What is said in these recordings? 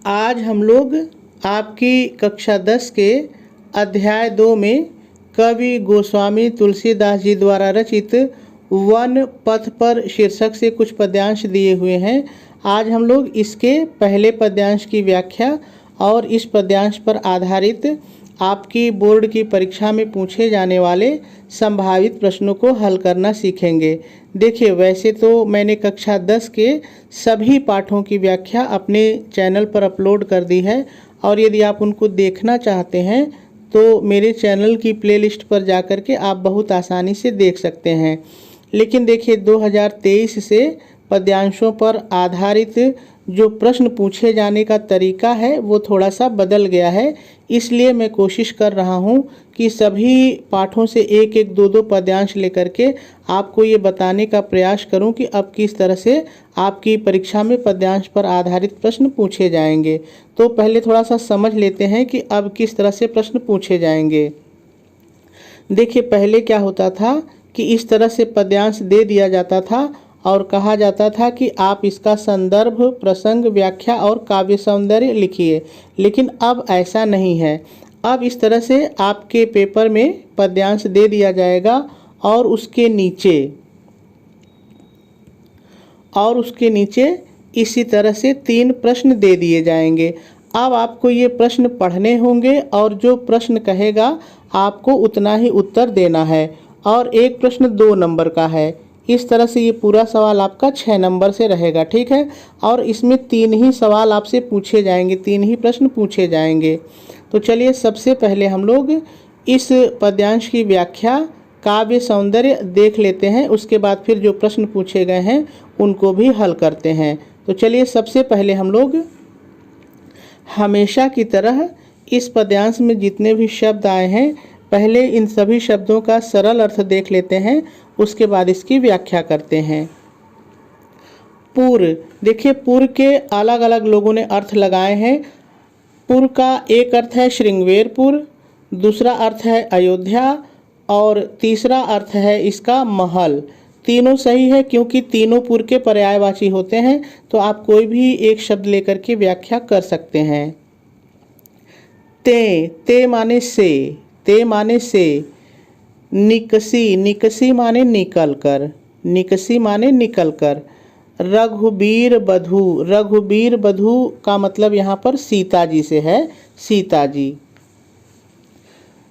आज हम लोग आपकी कक्षा 10 के अध्याय 2 में कवि गोस्वामी तुलसीदास जी द्वारा रचित वन पथ पर शीर्षक से कुछ पद्यांश दिए हुए हैं। आज हम लोग इसके पहले पद्यांश की व्याख्या और इस पद्यांश पर आधारित आपकी बोर्ड की परीक्षा में पूछे जाने वाले संभावित प्रश्नों को हल करना सीखेंगे। देखिए, वैसे तो मैंने कक्षा 10 के सभी पाठों की व्याख्या अपने चैनल पर अपलोड कर दी है और यदि आप उनको देखना चाहते हैं तो मेरे चैनल की प्लेलिस्ट पर जाकर के आप बहुत आसानी से देख सकते हैं। लेकिन देखिए, 2023 से पद्यांशों पर आधारित जो प्रश्न पूछे जाने का तरीका है वो थोड़ा सा बदल गया है। इसलिए मैं कोशिश कर रहा हूँ कि सभी पाठों से एक एक दो पद्यांश लेकर के आपको ये बताने का प्रयास करूँ कि अब किस तरह से आपकी परीक्षा में पद्यांश पर आधारित प्रश्न पूछे जाएंगे। तो पहले थोड़ा सा समझ लेते हैं कि अब किस तरह से प्रश्न पूछे जाएंगे। देखिए, पहले क्या होता था कि इस तरह से पद्यांश दे दिया जाता था और कहा जाता था कि आप इसका संदर्भ, प्रसंग, व्याख्या और काव्य सौंदर्य लिखिए। लेकिन अब ऐसा नहीं है। अब इस तरह से आपके पेपर में पद्यांश दे दिया जाएगा और उसके नीचे इसी तरह से 3 प्रश्न दे दिए जाएंगे। अब आपको ये प्रश्न पढ़ने होंगे और जो प्रश्न कहेगा आपको उतना ही उत्तर देना है और एक प्रश्न 2 नंबर का है। इस तरह से ये पूरा सवाल आपका 6 नंबर से रहेगा, ठीक है। और इसमें 3 ही सवाल आपसे पूछे जाएंगे, 3 ही प्रश्न पूछे जाएंगे। तो चलिए, सबसे पहले हम लोग इस पद्यांश की व्याख्या, काव्य सौंदर्य देख लेते हैं। उसके बाद फिर जो प्रश्न पूछे गए हैं उनको भी हल करते हैं। तो चलिए, सबसे पहले हम लोग हमेशा की तरह इस पद्यांश में जितने भी शब्द आए हैं पहले इन सभी शब्दों का सरल अर्थ देख लेते हैं, उसके बाद इसकी व्याख्या करते हैं। पुर, देखिए पुर के अलग अलग लोगों ने अर्थ लगाए हैं। पुर का एक अर्थ है श्रृंगवेरपुर, दूसरा अर्थ है अयोध्या और तीसरा अर्थ है इसका महल। तीनों सही है क्योंकि तीनों पुर के पर्यायवाची होते हैं। तो आप कोई भी एक शब्द लेकर के व्याख्या कर सकते हैं। ते माने से, ते माने से। निकसी, निकसी माने निकल कर, निकसी माने निकल कर। रघुबीर बधू, रघुबीर बधू का मतलब यहाँ पर सीता जी से है, सीता जी।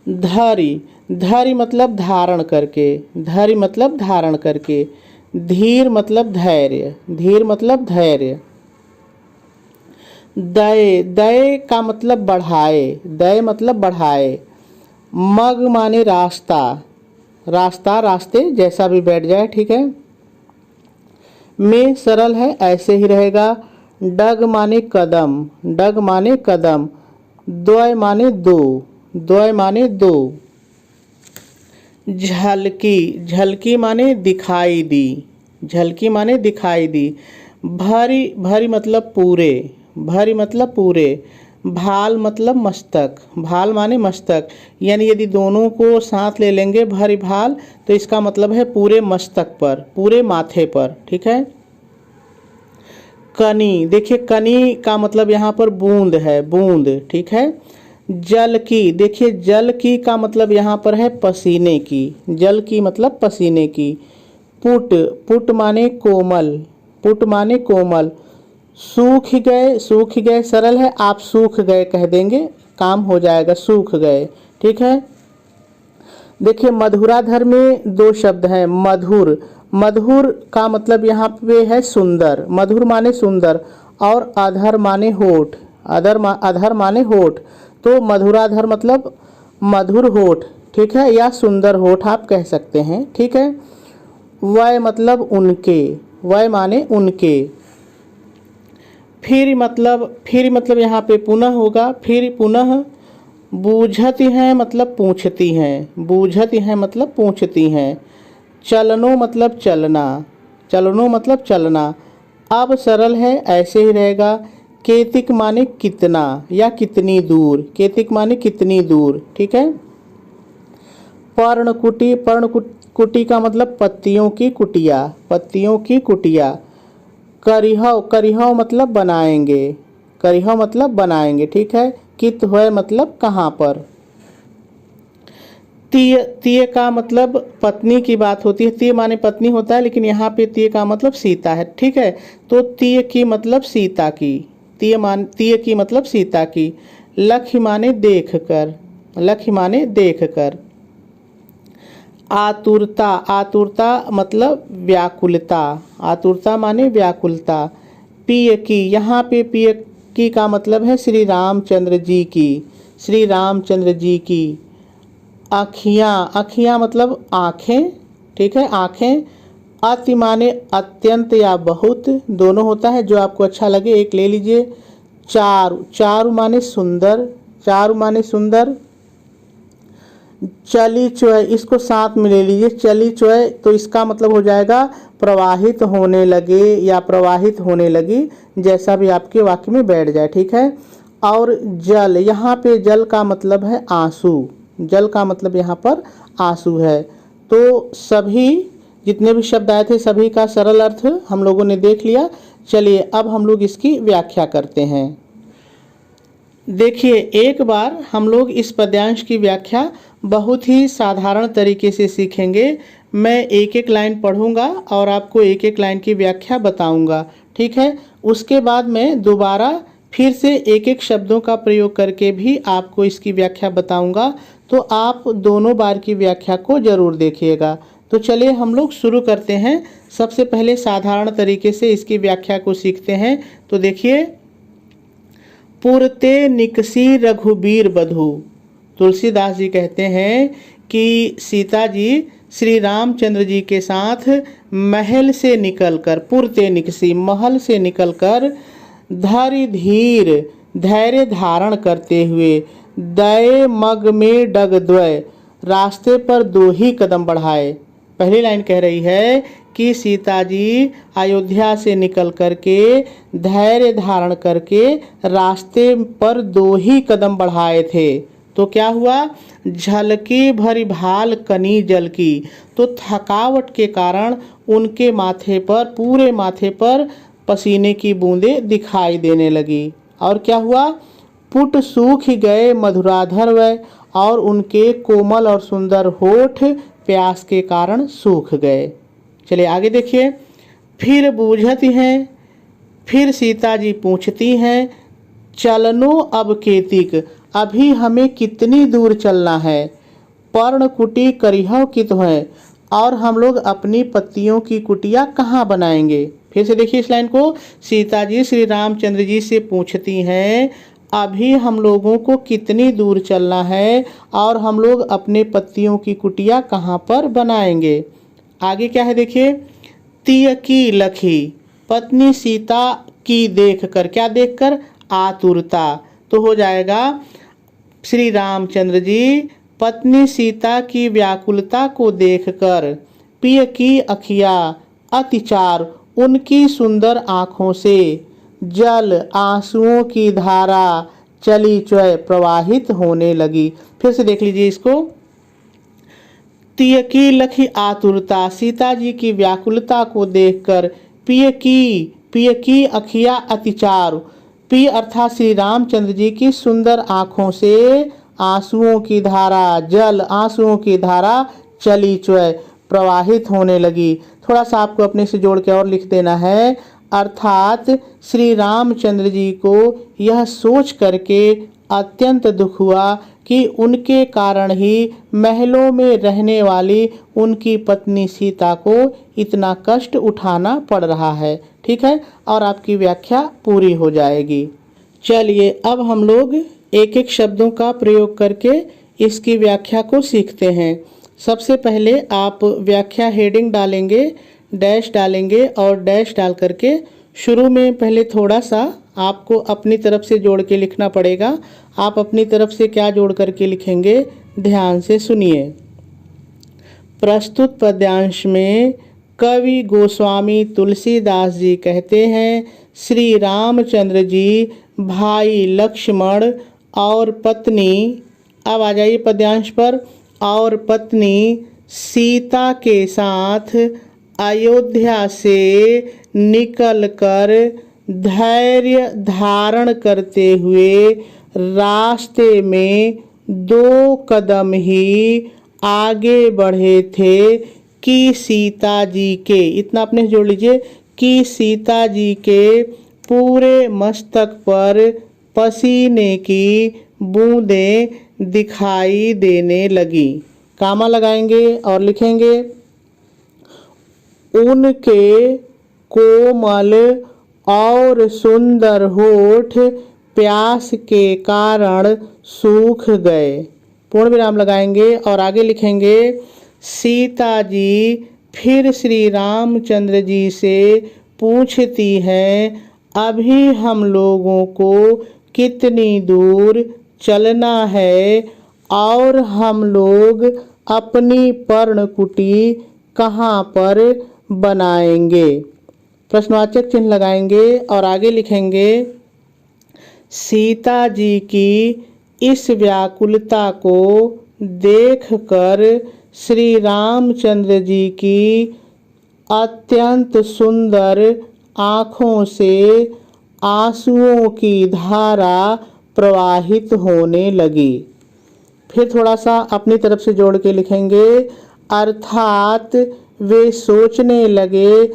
धरी, धरी मतलब धारण करके, धरी मतलब धारण करके। धीर मतलब धैर्य, धीर मतलब धैर्य। दय, दय का मतलब बढ़ाए, दय मतलब बढ़ाए। मग माने रास्ता, रास्ता रास्ते जैसा भी बैठ जाए, ठीक है। में सरल है, ऐसे ही रहेगा। डग माने कदम, डग माने कदम। द्वय माने दो, द्वय माने दो। झलकी, झलकी माने दिखाई दी, झलकी माने दिखाई दी। भरी, भरी मतलब पूरे, भरी मतलब पूरे। भाल मतलब मस्तक, भाल माने मस्तक। यानी यदि दोनों को साथ ले लेंगे भरी भाल तो इसका मतलब है पूरे मस्तक पर, पूरे माथे पर, ठीक है। कनी, देखिए कनी का मतलब यहाँ पर बूंद है, बूंद, ठीक है। जल की, देखिए जल की का मतलब यहाँ पर है पसीने की, जल की मतलब पसीने की। पुट, पुट माने कोमल, पुट माने कोमल। सूख गए, सूख गए सरल है, आप सूख गए कह देंगे, काम हो जाएगा, सूख गए, ठीक है। देखिए, मधुराधर में 2 शब्द हैं। मधुर, मधुर का मतलब यहाँ पे है सुंदर, मधुर माने सुंदर। और अधर माने होठ, अधर माने होठ। तो मधुराधर मतलब मधुर होठ, ठीक है, या सुंदर होठ आप कह सकते हैं, ठीक है। वय मतलब उनके, वय माने उनके। फिर मतलब यहाँ पे पुनः होगा, फिर पुनः। बूझती हैं मतलब पूछती हैं, बूझती हैं मतलब पूछती हैं। चलनो मतलब चलना, चलनो मतलब चलना। अब सरल है, ऐसे ही रहेगा। केतिक माने कितना या कितनी दूर, केतिक माने कितनी दूर, ठीक है। पर्णकुटी, पर्णकुटी का मतलब पत्तियों की कुटिया, पत्तियों की कुटिया। करिहव, करिहव मतलब बनाएंगे, करिह मतलब बनाएंगे, ठीक है। कित है मतलब कहाँ पर। तीय, तीय का मतलब पत्नी की बात होती है। तीय माने पत्नी होता है, लेकिन यहाँ पे तीय का मतलब सीता है, ठीक है। तो तीय की मतलब सीता की, तीय की मतलब सीता की। लखि माने देख कर, लखि माने देख कर। आतुरता, आतुरता मतलब व्याकुलता, आतुरता माने व्याकुलता। पिय की, यहाँ पे पिय की का मतलब है श्री रामचंद्र जी की, श्री रामचंद्र जी की। आँखियाँ, आँखियाँ मतलब आँखें, ठीक है, आँखें। अति माने अत्यंत या बहुत, दोनों होता है, जो आपको अच्छा लगे एक ले लीजिए। चारु, चारु माने सुंदर, चारु माने सुंदर। चली चोय, इसको साथ में ले लीजिए, चली चोय, तो इसका मतलब हो जाएगा प्रवाहित होने लगे या प्रवाहित होने लगी, जैसा भी आपके वाक्य में बैठ जाए, ठीक है। और जल, यहाँ पे जल का मतलब है आंसू, जल का मतलब यहाँ पर आंसू है। तो सभी जितने भी शब्द आए थे सभी का सरल अर्थ हम लोगों ने देख लिया। चलिए अब हम लोग इसकी व्याख्या करते हैं। देखिए, एक बार हम लोग इस पद्यांश की व्याख्या बहुत ही साधारण तरीके से सीखेंगे। मैं एक एक लाइन पढ़ूंगा और आपको एक एक लाइन की व्याख्या बताऊंगा, ठीक है। उसके बाद मैं दोबारा फिर से एक एक शब्दों का प्रयोग करके भी आपको इसकी व्याख्या बताऊंगा, तो आप दोनों बार की व्याख्या को जरूर देखिएगा। तो चलिए हम लोग शुरू करते हैं। सबसे पहले साधारण तरीके से इसकी व्याख्या को सीखते हैं। तो देखिए, पुरते निकसी रघुबीर बधू। तुलसीदास जी कहते हैं कि सीता जी श्री रामचंद्र जी के साथ महल से निकलकर, पुरते निकसी महल से निकलकर, धरि धीर धैर्य धारण करते हुए, दय मग में डग द्वय, रास्ते पर 2 ही कदम बढ़ाए। पहली लाइन कह रही है कि सीता जी अयोध्या से निकल करके धैर्य धारण करके रास्ते पर 2 ही कदम बढ़ाए थे। तो क्या हुआ, झलकी भरी भाल कनी जल की, तो थकावट के कारण उनके माथे पर, पूरे माथे पर पसीने की बूंदें दिखाई देने लगी। और क्या हुआ, पुट सूख गए मधुराधर वै, और उनके कोमल और सुंदर होठ प्यास के कारण सूख गए। चलिए आगे देखिए। फिर बूझती हैं, फिर सीता जी पूछती हैं, चलनो अब केतिक, अभी हमें कितनी दूर चलना है। पर्णकुटी करिहौ कित है, और हम लोग अपनी पत्तियों की कुटिया कहाँ बनाएंगे। फिर से देखिए इस लाइन को, सीता जी श्री रामचंद्र जी से पूछती हैं अभी हम लोगों को कितनी दूर चलना है और हम लोग अपने पत्तियों की कुटिया कहाँ पर बनाएंगे। आगे क्या है देखिए, तीय की लखी, पत्नी सीता की देखकर, क्या देखकर, आतुरता। तो हो जाएगा श्री रामचंद्र जी पत्नी सीता की व्याकुलता को देखकर, पिय की अखिया अतिचार, उनकी सुंदर आँखों से, जल आंसुओं की धारा चली चय प्रवाहित होने लगी। फिर से देख लीजिए इसको, तीय की लखी आतुरता, सीता जी की व्याकुलता को देखकर, पिय की अखिया अतिचार, पी अर्थात श्री रामचंद्र जी की सुंदर आँखों से आंसुओं की धारा, जल आंसुओं की धारा चली चय प्रवाहित होने लगी। थोड़ा सा आपको अपने से जोड़ के और लिख देना है, अर्थात श्री रामचंद्र जी को यह सोच करके अत्यंत दुख हुआ कि उनके कारण ही महलों में रहने वाली उनकी पत्नी सीता को इतना कष्ट उठाना पड़ रहा है, ठीक है। और आपकी व्याख्या पूरी हो जाएगी। चलिए अब हम लोग एक एक शब्दों का प्रयोग करके इसकी व्याख्या को सीखते हैं। सबसे पहले आप व्याख्या हेडिंग डालेंगे, डैश डालेंगे और डैश डाल करके शुरू में पहले थोड़ा सा आपको अपनी तरफ से जोड़ के लिखना पड़ेगा। आप अपनी तरफ से क्या जोड़ करके लिखेंगे, ध्यान से सुनिए। प्रस्तुत पद्यांश में कवि गोस्वामी तुलसीदास जी कहते हैं, श्री रामचंद्र जी भाई लक्ष्मण और पत्नी, अब आ जाइए पद्यांश पर, और पत्नी सीता के साथ अयोध्या से निकलकर धैर्य धारण करते हुए रास्ते में 2 कदम ही आगे बढ़े थे कि सीता जी के, इतना अपने जोड़ लीजिए, कि सीता जी के पूरे मस्तक पर पसीने की बूंदें दिखाई देने लगी। कामा लगाएंगे और लिखेंगे उनके कोमल और सुंदर होठ प्यास के कारण सूख गए। पूर्ण विराम लगाएंगे और आगे लिखेंगे सीता जी फिर श्री रामचंद्र जी से पूछती हैं अभी हम लोगों को कितनी दूर चलना है और हम लोग अपनी पर्णकुटी कहाँ पर बनाएंगे। प्रश्नवाचक चिन्ह लगाएंगे और आगे लिखेंगे सीता जी की इस व्याकुलता को देखकर श्री रामचंद्र जी की अत्यंत सुंदर आँखों से आंसुओं की धारा प्रवाहित होने लगी। फिर थोड़ा सा अपनी तरफ से जोड़ के लिखेंगे अर्थात वे सोचने लगे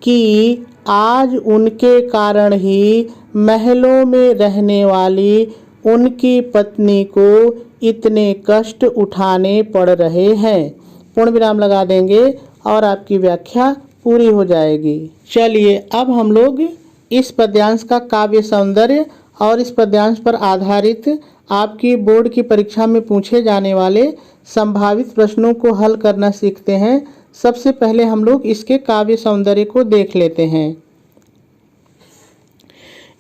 कि आज उनके कारण ही महलों में रहने वाली उनकी पत्नी को इतने कष्ट उठाने पड़ रहे हैं। पूर्ण विराम लगा देंगे और आपकी व्याख्या पूरी हो जाएगी। चलिए अब हम लोग इस पद्यांश का काव्य सौंदर्य और इस पद्यांश पर आधारित आपकी बोर्ड की परीक्षा में पूछे जाने वाले संभावित प्रश्नों को हल करना सीखते हैं। सबसे पहले हम लोग इसके काव्य सौंदर्य को देख लेते हैं।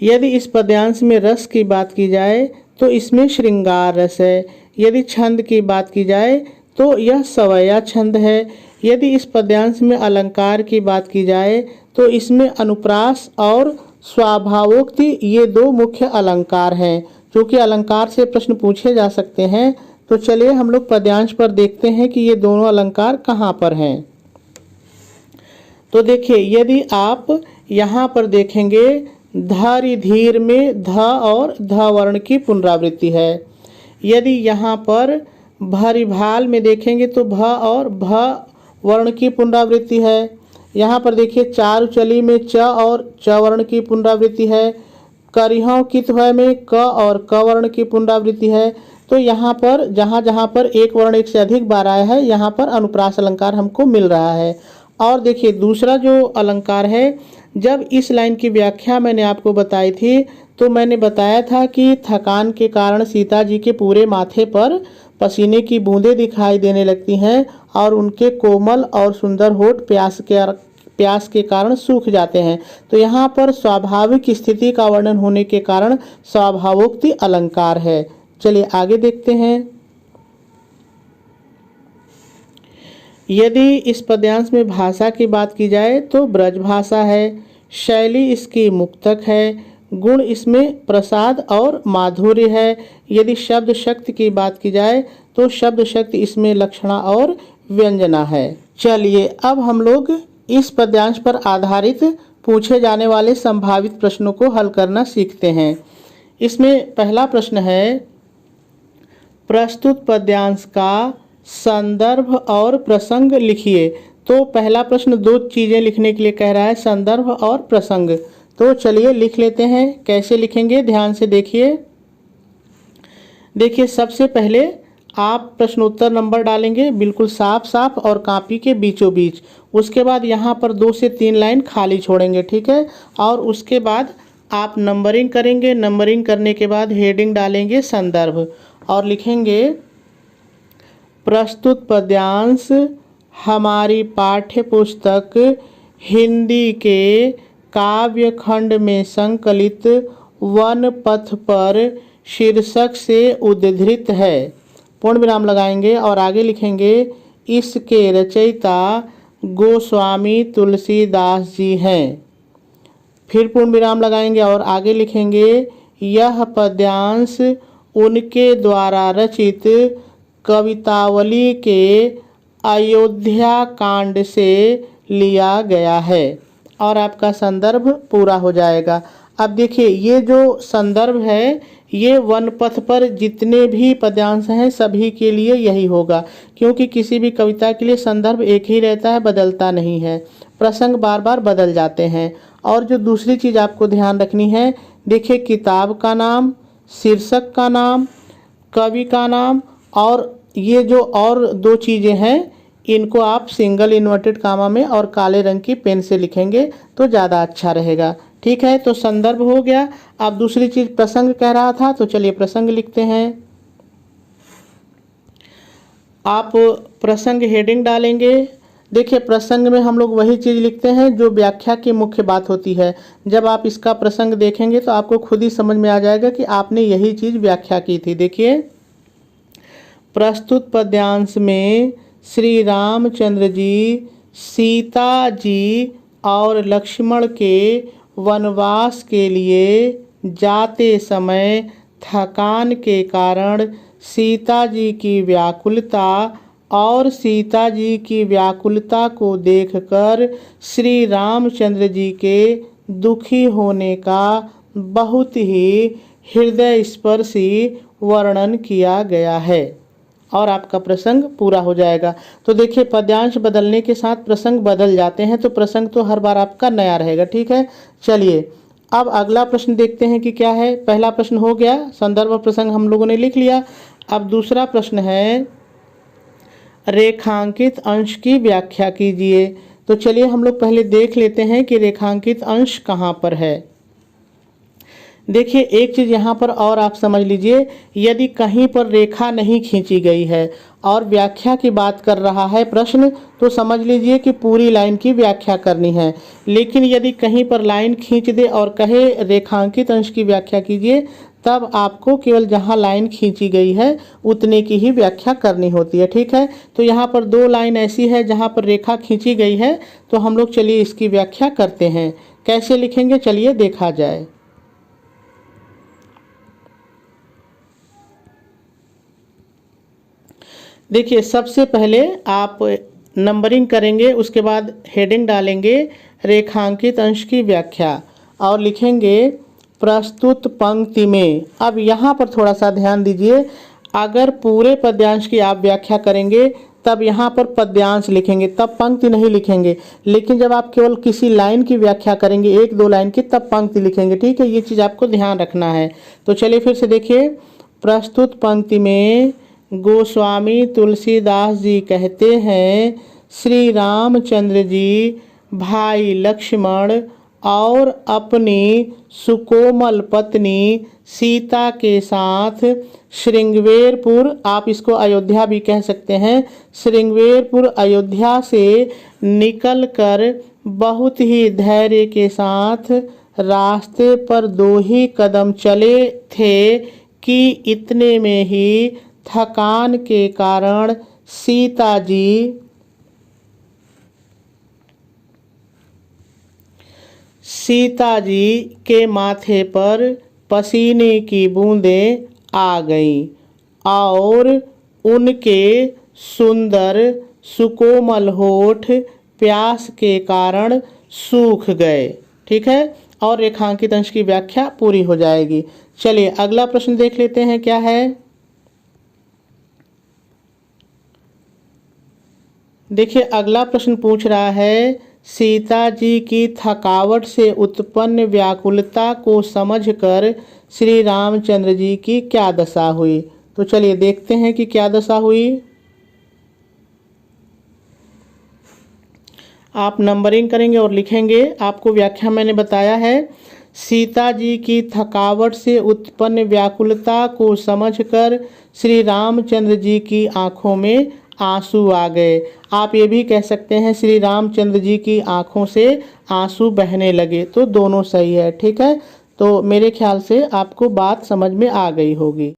यदि इस पद्यांश में रस की बात की जाए तो इसमें श्रृंगार रस है। यदि छंद की बात की जाए तो यह सवैया छंद है। यदि इस पद्यांश में अलंकार की बात की जाए तो इसमें अनुप्रास और स्वाभावोक्ति ये 2 मुख्य अलंकार हैं। क्योंकि अलंकार से प्रश्न पूछे जा सकते हैं तो चलिए हम लोग पद्यांश पर देखते हैं कि ये दोनों अलंकार कहाँ पर हैं। तो देखिए यदि आप यहाँ पर देखेंगे धरि धीर में ध और ध वर्ण की पुनरावृत्ति है। यदि यहाँ पर भरिभाल में देखेंगे तो भ और भ वर्ण की पुनरावृत्ति है। यहाँ पर देखिए चारुचली में च और च वर्ण की पुनरावृत्ति है। करिहों कितवय में क और क वर्ण की पुनरावृत्ति है। तो यहाँ पर जहाँ पर एक वर्ण एक से अधिक बार आया है यहाँ पर अनुप्रास अलंकार हमको मिल रहा है। और देखिए दूसरा जो अलंकार है, जब इस लाइन की व्याख्या मैंने आपको बताई थी तो मैंने बताया था कि थकान के कारण सीता जी के पूरे माथे पर पसीने की बूंदें दिखाई देने लगती हैं और उनके कोमल और सुंदर होठ प्यास के कारण सूख जाते हैं। तो यहाँ पर स्वाभाविक स्थिति का वर्णन होने के कारण स्वाभावोक्ति अलंकार है। चलिए आगे देखते हैं। यदि इस पद्यांश में भाषा की बात की जाए तो ब्रज भाषा है। शैली इसकी मुक्तक है। गुण इसमें प्रसाद और माधुर्य है। यदि शब्द शक्ति की बात की जाए तो शब्द शक्ति इसमें लक्षणा और व्यंजना है। चलिए अब हम लोग इस पद्यांश पर आधारित पूछे जाने वाले संभावित प्रश्नों को हल करना सीखते हैं। इसमें पहला प्रश्न है प्रस्तुत पद्यांश का संदर्भ और प्रसंग लिखिए। तो पहला प्रश्न 2 चीज़ें लिखने के लिए कह रहा है, संदर्भ और प्रसंग। तो चलिए लिख लेते हैं। कैसे लिखेंगे ध्यान से देखिए। देखिए सबसे पहले आप प्रश्नोत्तर नंबर डालेंगे बिल्कुल साफ साफ और कॉपी के बीचों बीच। उसके बाद यहाँ पर 2 से 3 लाइन खाली छोड़ेंगे, ठीक है। और उसके बाद आप नंबरिंग करेंगे। नंबरिंग करने के बाद हेडिंग डालेंगे संदर्भ और लिखेंगे प्रस्तुत पद्यांश हमारी पाठ्य पुस्तक हिंदी के काव्य खंड में संकलित वन पथ पर शीर्षक से उद्धृत है। पूर्ण विराम लगाएंगे और आगे लिखेंगे इसके रचयिता गोस्वामी तुलसीदास जी हैं। फिर पूर्ण विराम लगाएंगे और आगे लिखेंगे यह पद्यांश उनके द्वारा रचित कवितावली के अयोध्या कांड से लिया गया है। और आपका संदर्भ पूरा हो जाएगा। अब देखिए ये जो संदर्भ है ये वन पथ पर जितने भी पद्यांश हैं सभी के लिए यही होगा, क्योंकि किसी भी कविता के लिए संदर्भ एक ही रहता है, बदलता नहीं है। प्रसंग बार बार बदल जाते हैं। और जो दूसरी चीज़ आपको ध्यान रखनी है, देखिए किताब का नाम, शीर्षक का नाम, कवि का नाम, और ये जो और दो चीज़ें हैं इनको आप सिंगल इन्वर्टेड कामा में और काले रंग की पेन से लिखेंगे तो ज़्यादा अच्छा रहेगा। ठीक है, तो संदर्भ हो गया। अब दूसरी चीज़ प्रसंग कह रहा था, तो चलिए प्रसंग लिखते हैं। आप प्रसंग हेडिंग डालेंगे। देखिए प्रसंग में हम लोग वही चीज़ लिखते हैं जो व्याख्या की मुख्य बात होती है। जब आप इसका प्रसंग देखेंगे तो आपको खुद ही समझ में आ जाएगा कि आपने यही चीज़ व्याख्या की थी। देखिए, प्रस्तुत पद्यांश में श्री रामचंद्र जी सीता जी और लक्ष्मण के वनवास के लिए जाते समय थकान के कारण सीता जी की व्याकुलता और सीता जी की व्याकुलता को देखकर श्री रामचंद्र जी के दुखी होने का बहुत ही हृदय स्पर्शी वर्णन किया गया है और आपका प्रसंग पूरा हो जाएगा। तो देखिए पद्यांश बदलने के साथ प्रसंग बदल जाते हैं, तो प्रसंग तो हर बार आपका नया रहेगा। ठीक है, चलिए अब अगला प्रश्न देखते हैं कि क्या है। पहला प्रश्न हो गया, संदर्भ और प्रसंग हम लोगों ने लिख लिया। अब दूसरा प्रश्न है रेखांकित अंश की व्याख्या कीजिए। तो चलिए हम लोग पहले देख लेते हैं कि रेखांकित अंश कहाँ पर है। देखिए एक चीज़ यहाँ पर और आप समझ लीजिए, यदि कहीं पर रेखा नहीं खींची गई है और व्याख्या की बात कर रहा है प्रश्न, तो समझ लीजिए कि पूरी लाइन की व्याख्या करनी है। लेकिन यदि कहीं पर लाइन खींच दे और कहे रेखांकित अंश की व्याख्या कीजिए, तब आपको केवल जहाँ लाइन खींची गई है उतने की ही व्याख्या करनी होती है। ठीक है, तो यहाँ पर दो लाइन ऐसी है जहाँ पर रेखा खींची गई है, तो हम लोग चलिए इसकी व्याख्या करते हैं। कैसे लिखेंगे चलिए देखा जाए। देखिए सबसे पहले आप नंबरिंग करेंगे, उसके बाद हेडिंग डालेंगे रेखांकित अंश की व्याख्या और लिखेंगे प्रस्तुत पंक्ति में। अब यहाँ पर थोड़ा सा ध्यान दीजिए, अगर पूरे पद्यांश की आप व्याख्या करेंगे तब यहाँ पर पद्यांश लिखेंगे, तब पंक्ति नहीं लिखेंगे। लेकिन जब आप केवल किसी लाइन की व्याख्या करेंगे, एक दो लाइन की, तब पंक्ति लिखेंगे। ठीक है, ये चीज़ आपको ध्यान रखना है। तो चलिए फिर से देखिए, प्रस्तुत पंक्ति में गोस्वामी तुलसीदास जी कहते हैं श्री रामचंद्र जी भाई लक्ष्मण और अपनी सुकोमल पत्नी सीता के साथ श्रृंगवेरपुर, आप इसको अयोध्या भी कह सकते हैं, श्रृंगवेरपुर अयोध्या से निकलकर बहुत ही धैर्य के साथ रास्ते पर 2 ही कदम चले थे कि इतने में ही थकान के कारण सीता जी के माथे पर पसीने की बूंदें आ गईं और उनके सुंदर सुकोमल होठ प्यास के कारण सूख गए। ठीक है, और रेखांकित अंश की व्याख्या पूरी हो जाएगी। चलिए अगला प्रश्न देख लेते हैं क्या है। देखिए अगला प्रश्न पूछ रहा है सीता जी की थकावट से उत्पन्न व्याकुलता को समझकर श्री रामचंद्र जी की क्या दशा हुई। तो चलिए देखते हैं कि क्या दशा हुई। आप नंबरिंग करेंगे और लिखेंगे। आपको व्याख्या मैंने बताया है, सीता जी की थकावट से उत्पन्न व्याकुलता को समझकर श्री रामचंद्र जी की आंखों में आंसू आ गए। आप ये भी कह सकते हैं श्री रामचंद्र जी की आंखों से आंसू बहने लगे, तो दोनों सही है। ठीक है, तो मेरे ख्याल से आपको बात समझ में आ गई होगी।